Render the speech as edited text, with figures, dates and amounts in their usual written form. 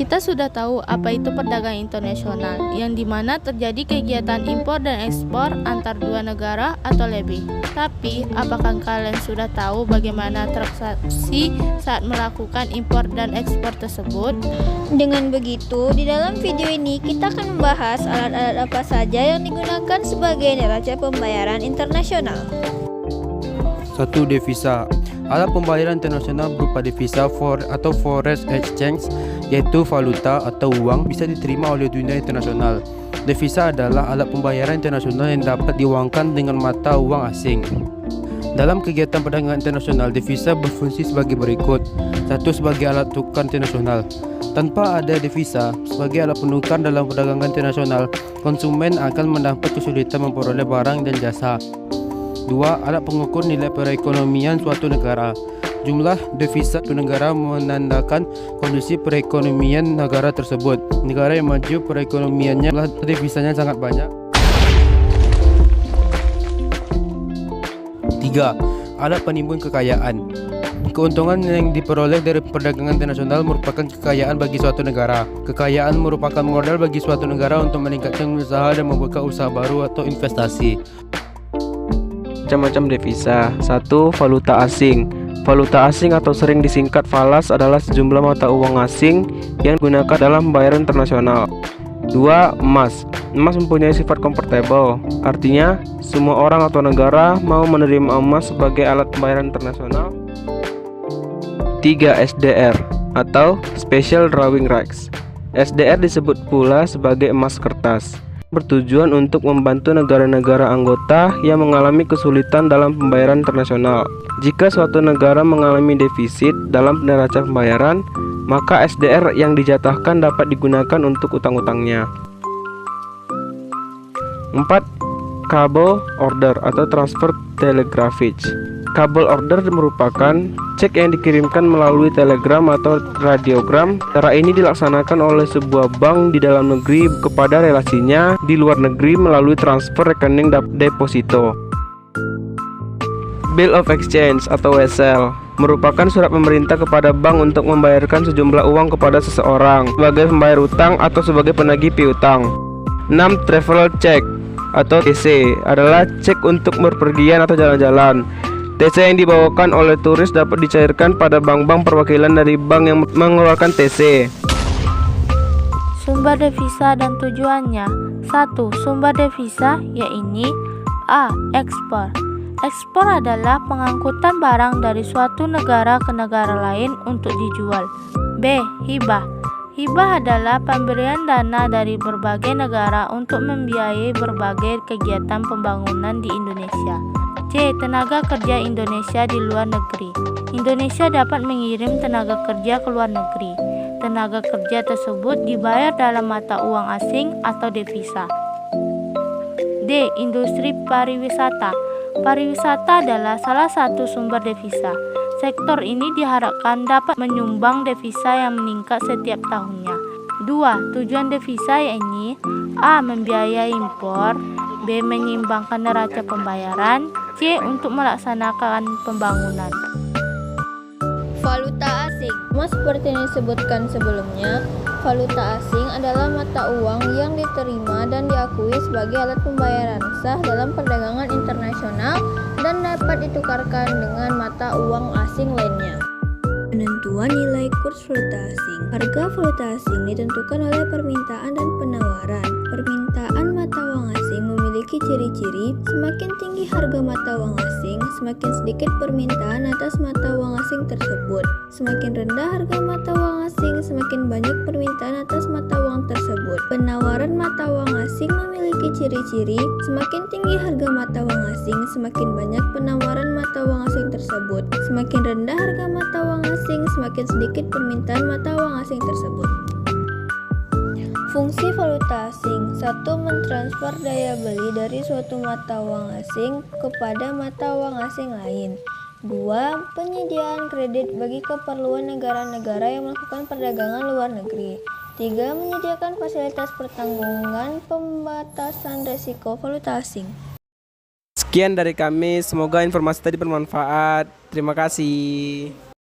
Kita sudah tahu apa itu perdagangan internasional, yang dimana terjadi kegiatan impor dan ekspor antar dua negara atau lebih. Tapi, apakah kalian sudah tahu bagaimana transaksi saat melakukan impor dan ekspor tersebut? Dengan begitu, di dalam video ini kita akan membahas alat-alat apa saja yang digunakan sebagai neraca pembayaran internasional. 1. Devisa. Alat pembayaran internasional berupa devisa atau foreign exchange, yaitu valuta atau uang bisa diterima oleh dunia internasional. Devisa adalah alat pembayaran internasional yang dapat diuangkan dengan mata uang asing. Dalam kegiatan perdagangan internasional, devisa berfungsi sebagai berikut. 1. Sebagai alat tukar internasional. Tanpa ada devisa sebagai alat penukar dalam perdagangan internasional, konsumen akan mendapat kesulitan memperoleh barang dan jasa. 2. Alat pengukur nilai perekonomian suatu negara. Jumlah devisa suatu negara menandakan kondisi perekonomian negara tersebut. Negara yang maju perekonomiannya devisanya sangat banyak. 3. Alat penimbun kekayaan. Keuntungan yang diperoleh dari perdagangan internasional merupakan kekayaan bagi suatu negara. Kekayaan merupakan modal bagi suatu negara untuk meningkatkan usaha dan membuka usaha baru atau investasi. Macam-macam devisa. 1. Valuta asing. Valuta asing atau sering disingkat falas adalah sejumlah mata uang asing yang digunakan dalam pembayaran internasional. 2. Emas. Emas mempunyai sifat convertible, artinya semua orang atau negara mau menerima emas sebagai alat pembayaran internasional. 3. SDR atau Special Drawing Rights. SDR disebut pula sebagai emas kertas, bertujuan untuk membantu negara-negara anggota yang mengalami kesulitan dalam pembayaran internasional. Jika suatu negara mengalami defisit dalam neraca pembayaran, maka SDR yang dijatahkan dapat digunakan untuk utang-utangnya. 4. Cable order atau transfer telegraphic. Cable order merupakan cek yang dikirimkan melalui telegram atau radiogram. Cara ini dilaksanakan oleh sebuah bank di dalam negeri kepada relasinya di luar negeri melalui transfer rekening deposito. Bill of exchange atau WSL merupakan surat pemerintah kepada bank untuk membayarkan sejumlah uang kepada seseorang sebagai pembayar utang atau sebagai penagih piutang. 6. Travel check atau TC adalah cek untuk berpergian atau jalan-jalan. TC yang dibawakan oleh turis dapat dicairkan pada bank-bank perwakilan dari bank yang mengeluarkan TC. Sumber devisa dan tujuannya. 1. Sumber devisa yaitu A. Ekspor. Ekspor adalah pengangkutan barang dari suatu negara ke negara lain untuk dijual. B. Hibah. Hibah adalah pemberian dana dari berbagai negara untuk membiayai berbagai kegiatan pembangunan di Indonesia. C. Tenaga kerja Indonesia di luar negeri. Indonesia dapat mengirim tenaga kerja ke luar negeri. Tenaga kerja tersebut dibayar dalam mata uang asing atau devisa. D. Industri pariwisata. Pariwisata adalah salah satu sumber devisa. Sektor ini diharapkan dapat menyumbang devisa yang meningkat setiap tahunnya. 2. Tujuan devisa yaitu A. Membiayai impor, B. Menyeimbangkan neraca pembayaran, C. Untuk melaksanakan pembangunan. Valuta asing. Seperti yang disebutkan sebelumnya, valuta asing adalah mata uang yang diterima dan diakui sebagai alat pembayaran sah dalam perdagangan internasional dan dapat ditukarkan dengan mata uang asing lainnya. Penentuan nilai kurs valuta asing. Harga valuta asing ditentukan oleh permintaan dan penawaran. Permintaan mata uang asing memiliki ciri-ciri: semakin tinggi harga mata uang asing, semakin sedikit permintaan atas mata uang asing tersebut. Semakin rendah harga mata uang asing, semakin banyak permintaan atas mata uang tersebut. Penawaran mata uang asing memiliki ciri-ciri: semakin tinggi harga mata uang asing, semakin banyak penawaran mata uang asing tersebut. Semakin rendah harga mata uang asing, semakin sedikit permintaan mata uang asing tersebut. Fungsi valuta asing. 1. Mentransfer daya beli dari suatu mata uang asing kepada mata uang asing lain. 2. Penyediaan kredit bagi keperluan negara-negara yang melakukan perdagangan luar negeri. 3. Menyediakan fasilitas pertanggungan pembatasan risiko valuta asing. Sekian dari kami, semoga informasi tadi bermanfaat. Terima kasih.